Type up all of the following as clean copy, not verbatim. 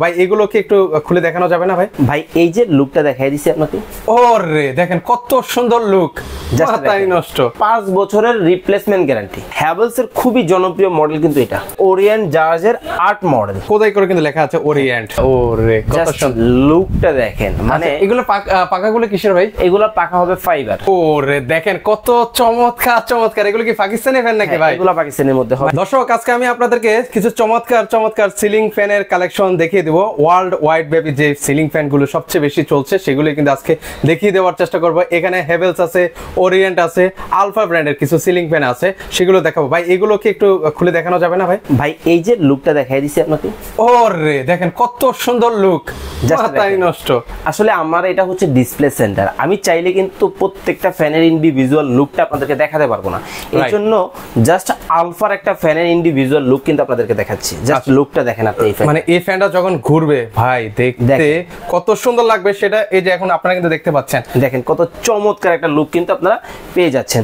ভাই এগুলো কি একটু খুলে দেখানো যাবে না ভাই? ভাই এই যে লুকটা দেখাই দিছি আপনাকে। ওরে দেখেন কত সুন্দর লুক, মাথাই নষ্ট। 5 বছরের রিপ্লেসমেন্ট গ্যারান্টি। হ্যাভেলস এর খুবই জনপ্রিয় মডেল কিন্তু এটা, ওরিয়েন্ট জার্জের 8 মডেল। কোথায় করে কিন্তু লেখা আছে ওরিয়েন্ট। ওরে কত সুন্দর লুকটা দেখেন। মানে এগুলো পাকাগুলো কিসের ভাই? এগুলো পাকা হবে ফাইবার। ওরে দেখেন কত চমৎকার চমৎকার। এগুলো কি পাকিস্তানি ফ্যান নাকি ভাই? এগুলো পাকিস্তানের মধ্যে হবে। দর্শক আজকে আমি আপনাদেরকে কিছু চমৎকার চমৎকার সিলিং ফ্যানের কালেকশন দেখিয়ে দিব। ওয়ার্ল্ড ওয়াইড ব্যাপী যে সিলিং ফ্যান গুলো সবচেয়ে বেশি চলছে সেগুলো কিন্তু আজকে দেখিয়ে দেওয়ার চেষ্টা করব। এখানে হ্যাভেলস আছে, ওরিয়েন্ট আছে, আলফা ব্র্যান্ডের কিছু সিলিং ফ্যান আছে, সেগুলো দেখাবো। ভাই এগুলো কি একটু খুলে দেখানো যাবে না ভাই? ভাই এই যে লুকটা দেখাই দিছি আপনাকে। ওরে দেখেন কত সুন্দর লুক, মাথাই নষ্ট। আসলে আমার এটা হচ্ছে ডিসপ্লে সেন্টার, আমি চাইলে কিন্তু প্রত্যেকটা ফ্যানের ইন্ডিভিজুয়াল লুকটা আপনাদেরকে দেখাতে পারবো না। এই জন্য জাস্ট আলফার একটা ফ্যানের ইন্ডিভিজুয়াল লুক কিন্তু আপনাদেরকে দেখাচ্ছি। জাস্ট লুকটা দেখেন আপনি। এই ফ্যান মানে এই ফ্যানটা যখন ঘুরবে ভাই দেখতে কত সুন্দর লাগবে সেটা এই যে এখন আপনারা কিন্তু দেখতে পাচ্ছেন। দেখেন কত চমৎকার একটা লুক কিন্তু আপনারা পেয়ে যাচ্ছেন।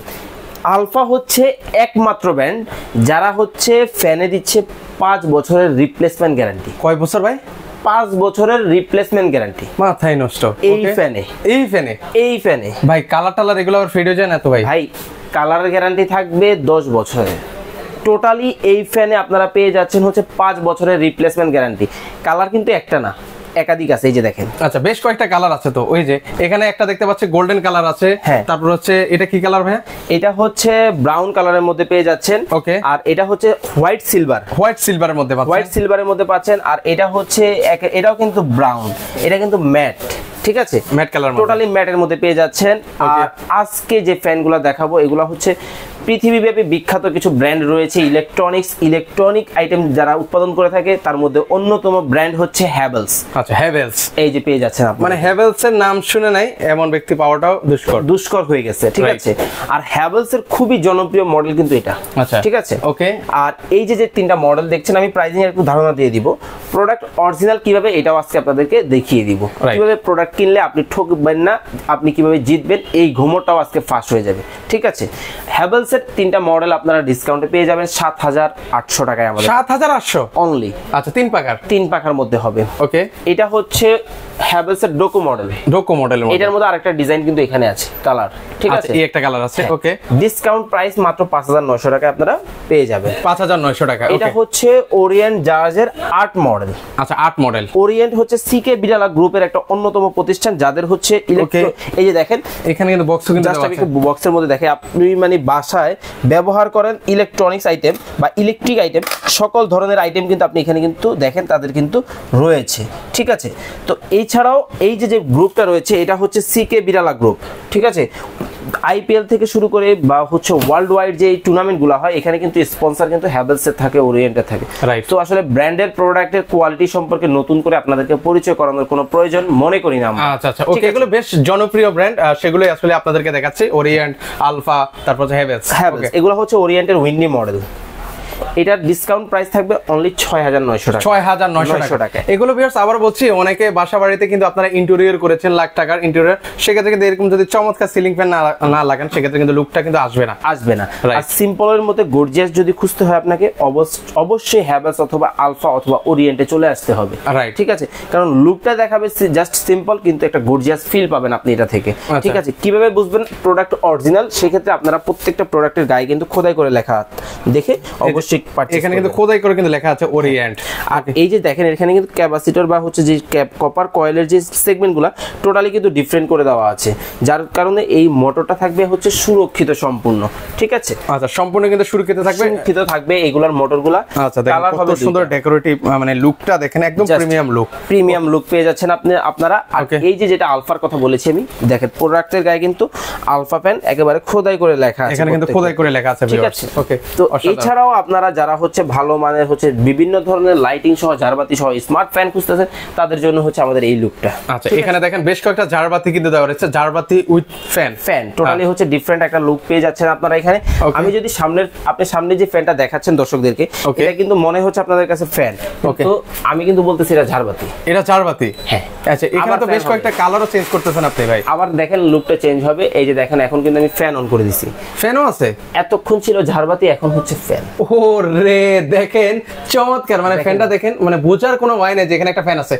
আলফা হচ্ছে একমাত্র ব্র্যান্ড যারা হচ্ছে ফ্যানে দিচ্ছে 5 বছরের রিপ্লেসমেন্ট গ্যারান্টি। কয় বছর ভাই? 5 বছরের রিপ্লেসমেন্ট গ্যারান্টি। মাথাই নষ্ট। এই ফ্যানে এই ফ্যানে ভাই কালার টালার এগুলো আর ফেড হয়ে যায় না তো ভাই? ভাই কালার গ্যারান্টি থাকবে 10 বছরের। টোটালি এই ফ্যানে আপনারা পেয়ে যাচ্ছেন হচ্ছে 5 বছরের রিপ্লেসমেন্ট গ্যারান্টি। কালার কিন্তু একটা না, একাধিক আছে। এই যে দেখেন, আচ্ছা বেশ কয়েকটা কালার আছে তো। ওই যে এখানে একটা দেখতে পাচ্ছি গোল্ডেন কালার আছে। হ্যাঁ, তারপর হচ্ছে এটা কি কালার ভাই? এটা হচ্ছে ব্রাউন কালারের মধ্যে পেয়ে যাচ্ছেন। ওকে। আর এটা হচ্ছে হোয়াইট সিলভারের মধ্যে পাচ্ছেন। আর এটা হচ্ছে এটাও কিন্তু ব্রাউন, এটা কিন্তু ম্যাট। ঠিক আছে, ম্যাট কালার, টোটালি ম্যাটের মধ্যে পেয়ে যাচ্ছেন। আর আজকে যে ফ্যানগুলো দেখাবো এগুলো হচ্ছে পৃথিবীব্যাপী বিখ্যাত কিছু ব্র্যান্ড রয়েছে ইলেকট্রনিক আইটেম যারা উৎপাদন করে থাকে, তার মধ্যে অন্যতম ব্র্যান্ড হচ্ছে হ্যাভেলস। আচ্ছা হ্যাভেলস এই যে পেয়ে যাচ্ছেন আপনি। মানে হ্যাভেলস এর নাম শুনে নাই এমন ব্যক্তি পাওয়াটাও দুষ্কর হয়ে গেছে। ঠিক আছে, আর হ্যাভেলস এর খুবই জনপ্রিয় মডেল কিন্তু এটা। আচ্ছা ঠিক আছে, ওকে। আর এই যে 3টা মডেল দেখছেন, আমি প্রাইসিং এর একটু ধারণা দিয়ে দিব। প্রোডাক্ট অরিজিনাল কিভাবে এটাও আজকে আপনাদেরকে দেখিয়ে দিব। কিভাবে প্রোডাক্ট কিনলে আপনি ঠকবেন না, আপনি কিভাবে জিতবেন এই ঘুমোটাও আজকে ফাস্ট হয়ে যাবে। ঠিক আছে, হ্যাভেলস এর 3টা মডেল আপনারা ডিসকাউন্টে পেয়ে যাবেন 7800 টাকায়। আমাদের 7800 অনলি। আচ্ছা 3 পাকার মধ্যে হবে। ওকে। এটা হচ্ছে হ্যাভেলস এর ডোকো মডেল। এটার মধ্যে আরেকটা ডিজাইন কিন্তু এখানে আছে, কালার। ঠিক আছে, এই একটা কালার আছে। ওকে। ডিসকাউন্ট প্রাইস মাত্র 5900 টাকায় আপনারা পেয়ে যাবেন। 5900 টাকা। এটা হচ্ছে ওরিয়েন্ট জার্জের 8 মডেল। আচ্ছা 8 মডেল। ওরিয়েন্ট হচ্ছে সিকে বিড়ালা গ্রুপের একটা অন্যতম প্রতিষ্ঠান যাদের হচ্ছে এই যে দেখেন এখানে কিন্তু বক্সও কিন্তু দেওয়া আছে। বক্সের মধ্যে দেখে আপনি মানে বাসায় ব্যবহার করেন ইলেকট্রনিক্স আইটেম বা ইলেকট্রিক আইটেম, সকল ধরনের আইটেম কিন্তু আপনি এখানে কিন্তু দেখেন তাদের কিন্তু রয়েছে। ঠিক আছে, তো এছাড়াও এই যে গ্রুপটা রয়েছে এটা হচ্ছে সিকে বিড়ালা গ্রুপ। ঠিক আছে, আইপিএল থেকে শুরু করে বা হচ্ছে ওয়ার্ল্ড ওয়াইড যে টুর্নামেন্টগুলো হয় এখানে কিন্তু স্পন্সর কিন্তু হ্যাভেলসের থাকে, ওরিয়েন্টের থাকে। তো আসলে ব্র্যান্ডের প্রোডাক্টের কোয়ালিটি সম্পর্কে নতুন করে আপনাদেরকে পরিচয় করানোর কোনো প্রয়োজন মনে করি না আমরা। আচ্ছা ওকে, এগুলো বেশ জনপ্রিয় ব্র্যান্ড, সেগুলোই আসলে আপনাদেরকে দেখাচ্ছি। ওরিয়েন্ট, আলফা, তারপর হ্যাভেলস। এগুলো হচ্ছে ওরিয়েন্টের উইন্ডি মডেল। এটার ডিসকাউন্ট প্রাইস থাকবে অনলি 6900 টাকা। 6900 টাকা। এগুলো ভিউয়ার্স আবার বলছি, অনেকে বাসা বাড়িতে কিন্তু আপনারা ইন্টেরিয়র করেছেন লাখ টাকার ইন্টেরিয়র, সেক্ষেত্রে কিন্তু এরকম যদি চমৎকার সিলিং ফ্যান না লাগান সেক্ষেত্রে কিন্তু লুকটা কিন্তু আসবে না। আর সিম্পলের মধ্যে গর্জিয়াস যদি খুঁজতে হয় আপনাকে অবশ্যই হ্যাভেলস অথবা আলফা অথবা ওরিয়েন্টে চলে আসতে হবে। ঠিক আছে, কারণ লুকটা দেখাবে জাস্ট সিম্পল, কিন্তু একটা গর্জিয়াস ফিল পাবেন আপনি এটা থেকে। ঠিক আছে, কিভাবে বুঝবেন প্রোডাক্ট অরিজিনাল? সেক্ষেত্রে আপনারা প্রত্যেকটা প্রোডাক্টের গায়ে কিন্তু খোদাই করে লেখা দেখে অবশ্যই এখানে কিন্তু খোদাই করে কিন্তু লেখা আছে ওরিয়েন্ট। আর এই যে দেখেন এখানে কিন্তু ক্যাপাসিটর বা হচ্ছে যে কপার কয়েলের যে সেগমেন্টগুলো টোটালি কিন্তু ডিফারেন্ট করে দেওয়া আছে, যার কারণে এই মোটরটা থাকবে হচ্ছে সুরক্ষিত সম্পূর্ণ। ঠিক আছে, আচ্ছা সম্পূর্ণ কিন্তু সুরক্ষিত থাকবে এইগুলার মোটরগুলো। আচ্ছা কালার হবে সুন্দর ডেকোরেটিভ, মানে লুকটা দেখেন একদম প্রিমিয়াম লুক পেয়ে যাচ্ছেন আপনারা। এই যে যেটা আলফার কথা বলেছি আমি, দেখেন প্রোডাক্টের গায়ে কিন্তু আলফা ফ্যান একেবারে খোদাই করে লেখা আছে, এখানে কিন্তু খোদাই করে লেখা আছে। ঠিক আছে, ওকে। তো এছাড়াও আপনারা যারা হচ্ছে ভালো মানের হচ্ছে বিভিন্ন ধরনের লাইটিং সহ ঝাড়বাতি সহ স্মার্ট ফ্যান খুঁজতেছেন তাদের জন্য হচ্ছে আমাদের এই লুকটা। আচ্ছা এখানে দেখেন বেশ কয়েকটা ঝাড়বাতি কিন্তু দেওয়া রয়েছে, ঝাড়বাতি উইথ ফ্যান টোটালি হচ্ছে ডিফারেন্ট একটা লুক পেয়ে যাচ্ছেন আপনারা এখানে। আমি যদি আপনি সামনে যে ফ্যানটা দেখাচ্ছেন দর্শকদেরকে, এটা কিন্তু মনে হচ্ছে আপনাদের কাছে ফ্যান, তো আমি কিন্তু বলতেছি এটা ঝাড়বাতি। হ্যাঁ আচ্ছা, এখানে তো বেশ কয়েকটা কালারও চেঞ্জ করতেছেন আপনি ভাই। আবার দেখেন লুকটা চেঞ্জ হবে। এই যে দেখেন এখন কিন্তু আমি ফ্যান অন করে দিছি, ফ্যানও আছে। এতক্ষণ ছিল ঝাড়বাতি, এখন হচ্ছে ফ্যান। রে দেখেন চমৎকার, মানে ফ্যানটা দেখেন, মানে বোঝার কোনো ওয়াই নেই যেখানে একটা ফ্যান আছে।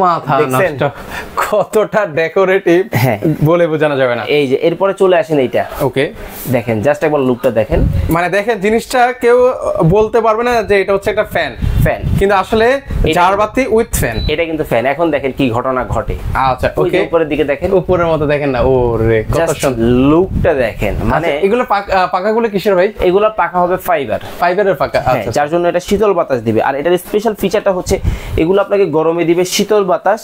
মাথা নষ্ট, কতটা ডেকোরেটিভ বলে বোঝানো যাবে না। এই যে এরপরে চলে আসেন এইটা, ওকে দেখেন জাস্ট একবার লুকটা দেখেন, মানে দেখেন জিনিসটা কেউ বলতে পারবে না যে এটা হচ্ছে একটা ফ্যান, কিন্তু আসলে ঝাড়বাতি উইথ ফ্যান, এটা কিন্তু ফ্যান। এখন দেখেন কি ঘটনা ঘটে। আচ্ছা ওকে, উপরের দিকে দেখেন, উপরের মতো দেখেন না, ওরে কত সুন্দর লুকটা দেখেন। মানে এগুলো পাকাগুলো কিসের ভাই? এগুলো পাকা হবে ফাইবারের পাকা, আচ্ছা, যার জন্য এটা শীতল বাতাস দিবে। আর এটার স্পেশাল ফিচারটা হচ্ছে এগুলো আপনাকে গরমে দিবে শীতল বাতাস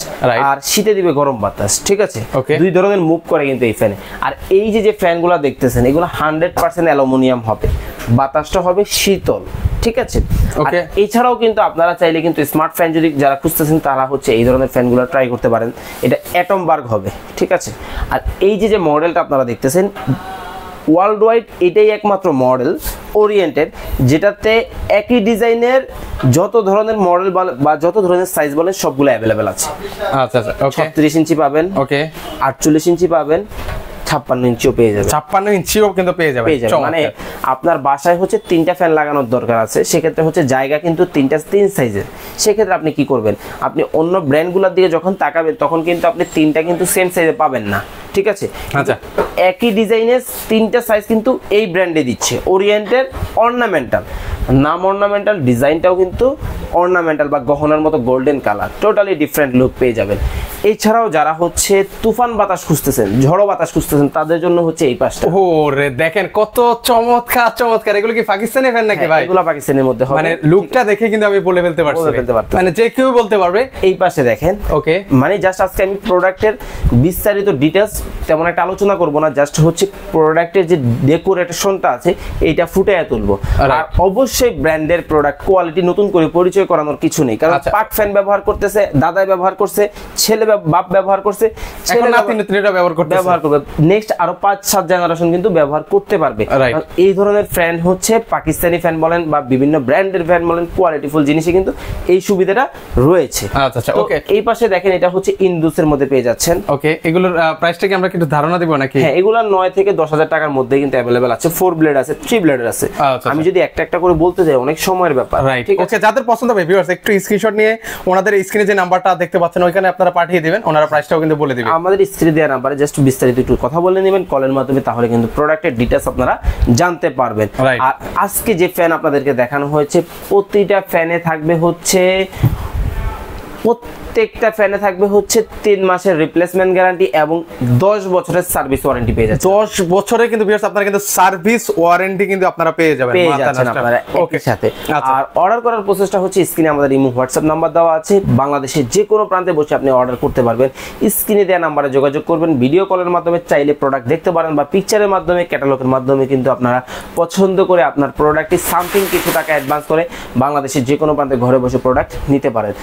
আর শীতে দিবে গরম বাতাস, ঠিক আছে? দুই ধরনের মুভ করে কিন্তু এই ফ্যানে। আর এই যে ফ্যানগুলো দেখতেছেন এগুলো 100% অ্যালুমিনিয়াম হবে, বাতাসটা হবে শীতল, ঠিক আছে? ওকে, এছাড়াও কিন্তু আপনারা চাইলে কিন্তু স্মার্ট ফ্যান যদি যারা খুঁজতেছেন তারা হচ্ছে এই ধরনের ফ্যানগুলো ট্রাই করতে পারেন। এটা অ্যাটমবার্গ হবে, ঠিক আছে? আর এই যে মডেলটা আপনারা দেখতেছেন ওয়ার্ল্ড ওয়াইড এটাই একমাত্র মডেল ওরিয়েন্টেড যেটাতে একই ডিজাইনের যত ধরনের মডেল বা যত ধরনের সাইজ বলেন সবগুলো অ্যাভেলেবেল আছে। আচ্ছা আচ্ছা, ওকে, 36 ইঞ্চি পাবেন, ওকে, 48 ইঞ্চি পাবেন, 56 ইঞ্চিও পেয়ে যাবেন, 56 ইঞ্চিও কিন্তু পেয়ে যাবেন। মানে আপনার বাসায় হচ্ছে 3টা ফ্যান লাগানোর দরকার আছে, সেক্ষেত্রে হচ্ছে জায়গা কিন্তু 3 সাইজের। সেক্ষেত্রে আপনি কি করবেন, আপনি অন্য ব্র্যান্ডগুলোর দিকে যখন তাকাবেন তখন কিন্তু আপনি 3টা কিন্তু সেম সাইজে পাবেন না, ঠিক আছে? আচ্ছা, একই ডিজাইনের 3টা সাইজ কিন্তু এই ব্র্যান্ডে দিচ্ছে ওরিয়েন্টেড অর্নামেন্টাল, নাম অর্নামেন্টাল, ডিজাইনটাও কিন্তু অর্নামেন্টাল বা গহনার মতো golden colour, totally different look পেয়ে যাবেন। এছাড়াও যারা হচ্ছে তুফান বাতাস খুঁজতেছেন, ঝড়ো বাতাস খুঁজতেছেন, তাদের জন্য হচ্ছে এই পাঁচটা। ওরে দেখেন কত চমৎকার চমৎকার। এগুলো কি পাকিস্তানি ফ্যান নাকি ভাই? এগুলো পাকিস্তানের মধ্যে হবে, মানে লুকটা দেখে কিন্তু আমি বলে ফেলতে পারছি, মানে যে কেউ বলতে পারবে। এই পাশে দেখেন, ওকে, মানে জাস্ট আজকে আমি প্রোডাক্টের বিস্তারিত ডিটেইলস তেমন একটা আলোচনা করব না, জাস্ট হচ্ছে প্রোডাক্টের যে ডেকোরেশনটা আছে এইটা ফুটিয়ে তুলবো। আর অবশ্যই ব্র্যান্ডের প্রোডাক্ট কোয়ালিটি নতুন করে পরিচয় করানোর কিছু নেই, কারণ পাক ফ্যান ব্যবহার করতেছে, দাদাই ব্যবহার করছে, ছেলে বাপ ব্যবহার করছে, ছেলে নাতিরা ব্যবহার করবে, নেক্সট আরো 5-7 জেনারেশন কিন্তু ব্যবহার করতে পারবে। এই ধরনের ফ্যান হচ্ছে পাকিস্তানি ফ্যান বলেন বা বিভিন্ন ব্র্যান্ডের ফ্যান বলেন, কোয়ালিটিফুল জিনিসে কিন্তু এই সুবিধাটা রয়েছে। আচ্ছা আচ্ছা, ওকে, এই পাশে দেখেন এটা হচ্ছে ইন্দুসের মধ্যে পেয়ে যাচ্ছেন। ওকে, এগুলোর প্রাইসটা কি আমরা একটু ধারণা দিব নাকি? হ্যাঁ, এগুলো 9 থেকে 10,000 টাকার মধ্যে কিন্তু अवेलेबल আছে। 4 ব্লেড আছে, 3 ব্লেডের আছে। আমি যদি একটা একটা করে বলতে যাই অনেক সময়ের ব্যাপার, ঠিক আছে? যাদের পছন্দ হবে ভিউয়ার্স একটু স্ক্রিনশট নিয়ে ওনাদের স্ক্রিনে যে নাম্বারটা দেখতে পাচ্ছেন ওইখানে আপনারা পাঠিয়ে দিবেন, ওনারা প্রাইসটাও কিন্তু বলে দিবেন। আমাদের স্ক্রিনে দেওয়া নাম্বারে জাস্ট বিস্তারিত একটু কথা বলে নেবেন কলের মাধ্যমে, তাহলে কিন্তু প্রোডাক্টের ডিটেইলস আপনারা জানতে পারবেন। আর আজকে যে ফ্যান আপনাদেরকে দেখানো হয়েছে প্রতিটা ফ্যানে থাকবে হচ্ছে প্রত্যেকটা ফ্যানে থাকবে হচ্ছে 3 মাসের রিপ্লেসমেন্ট গ্যারান্টি এবং 10 বছরের সার্ভিস ওয়ারেন্টি পেয়ে যাচ্ছেন। 10 বছরের কিন্তু ভিউয়ার্স আপনারা কিন্তু সার্ভিস ওয়ারেন্টি কিন্তু আপনারা পেয়ে যাবেন আপনারা ওকে সাথে। আর অর্ডার করার প্রসেসটা হচ্ছে স্ক্রিনে আমাদের ইমো হোয়াটসঅ্যাপ নাম্বার দেওয়া আছে, বাংলাদেশের যে কোনো প্রান্তে বসে আপনি অর্ডার করতে পারবেন। স্ক্রিনে দেওয়া নাম্বারে যোগাযোগ করবেন, ভিডিও কলের মাধ্যমে চাইলে প্রোডাক্ট দেখতে পারেন বা পিকচারের মাধ্যমে, ক্যাটালগের মাধ্যমে কিন্তু আপনারা পছন্দ করে আপনার প্রোডাক্টটি সামথিং কিছু টাকা অ্যাডভান্স করে বাংলাদেশের যে কোনো প্রান্তে ঘরে বসে প্রোডাক্ট নিতে পারেন।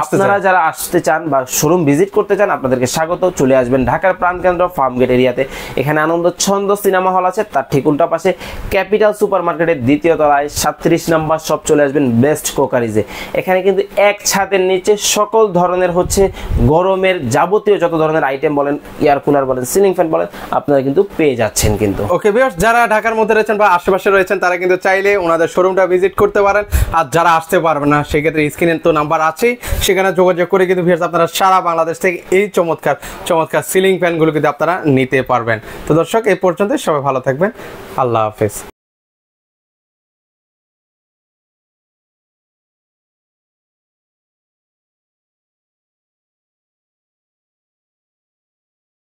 আপনারা যারা আসতে চান বা শোরুম ভিজিট করতে চান আপনাদেরকে স্বাগত। চলে আসবেন ঢাকার প্রাণকেন্দ্র ফার্মগেট এরিয়াতে, এখানে আনন্দ ছন্দ সিনেমা হল আছে, তার ঠিক উল্টা পাশে ক্যাপিটাল সুপার মার্কেটের 2য় তলায় 37 নম্বর শপ। চলে আসবেন বেস্ট কোকারিজে, এখানে কিন্তু এক ছাদের নিচে সকল ধরনের হচ্ছে গরমের যাবতীয় যত ধরনের আইটেম বলেন, এয়ার কুলার বলেন, সিলিং ফ্যান বলেন, আপনারা কিন্তু পেয়ে যাচ্ছেন কিন্তু। ওকে ভিউয়ার্স, যারা ঢাকার মধ্যে রয়েছেন বা আশেপাশে রয়েছেন তারা কিন্তু চাইলে ওনাদের শোরুমটা ভিজিট করতে পারেন। আর যারা আসতে পারবেন না সেক্ষেত্রে স্ক্রিনে তো নাম্বার আছে, সেখানে যোগাযোগ করে কিন্তু ভিউয়ার্স আপনারা সারা বাংলাদেশ থেকে এই চমৎকার চমৎকার সিলিং ফ্যানগুলো কিন্তু আপনারা নিতে পারবেন। তো দর্শক এই পর্যন্ত, সবাই ভালো থাকবেন, আল্লাহ হাফেজ।